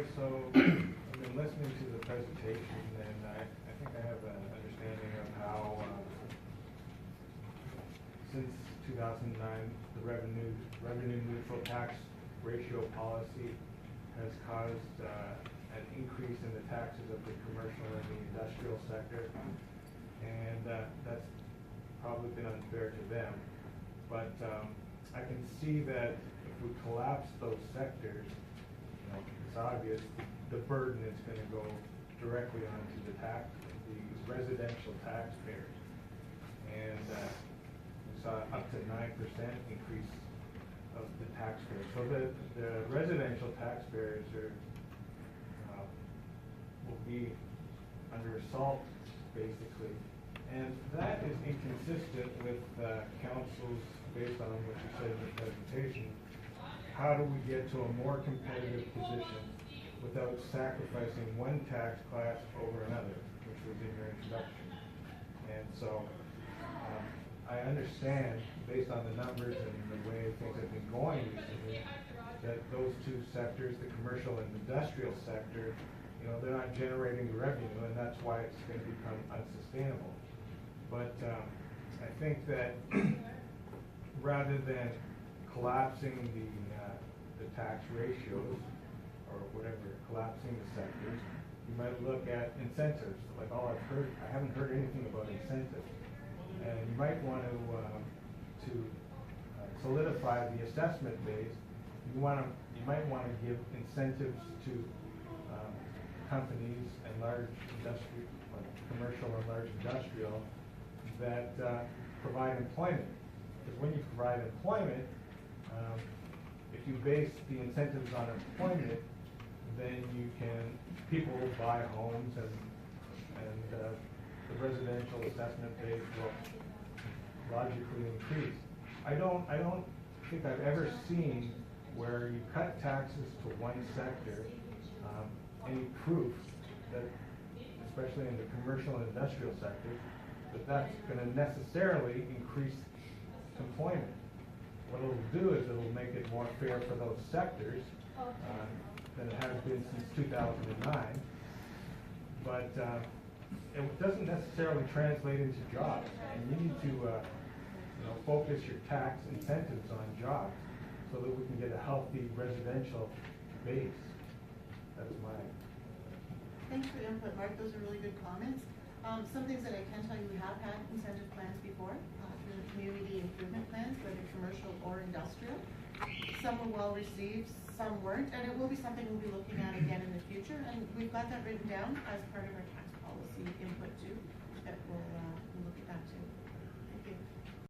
Okay, so I've been listening to the presentation, and I think I have an understanding of how since 2009, the revenue neutral tax ratio policy has caused an increase in the taxes of the commercial and the industrial sector, and that's probably been unfair to them. But I can see that if we collapse those sectors, it's obvious the burden is going to go directly onto the residential taxpayers, and we saw up to 9% increase of the taxpayers. So the residential taxpayers will be under assault basically, and that is inconsistent with council's, based on what you said in the presentation. How do we get to a more competitive position without sacrificing one tax class over another, which was in your introduction? And so I understand, based on the numbers and the way things have been going recently, that those two sectors, the commercial and industrial sector, they're not generating the revenue, and that's why it's going to become unsustainable. But I think that rather than collapsing the tax ratios or whatever, collapsing the sectors, you might look at incentives. Like I haven't heard anything about incentives, and you might want to solidify the assessment base. You might want to give incentives to companies and large commercial and large industrial that provide employment. Because when you provide employment, if you base the incentives on employment, then people will buy homes, and the residential assessment base will logically increase. I don't think I've ever seen where you cut taxes to one sector, any proof that, especially in the commercial and industrial sector, that's going to necessarily increase employment. What it'll do is it'll make it more fair for those sectors than it has been since 2009. But it doesn't necessarily translate into jobs. And you need to focus your tax incentives on jobs so that we can get a healthy residential base. That's mine. Thanks for the input, Mark. Those are really good comments. Some things that I can tell you, we have had incentive plans before through the community improvement plans, whether commercial or industrial. Some were well received, some weren't, and it will be something we'll be looking at again in the future. And we've got that written down as part of our tax policy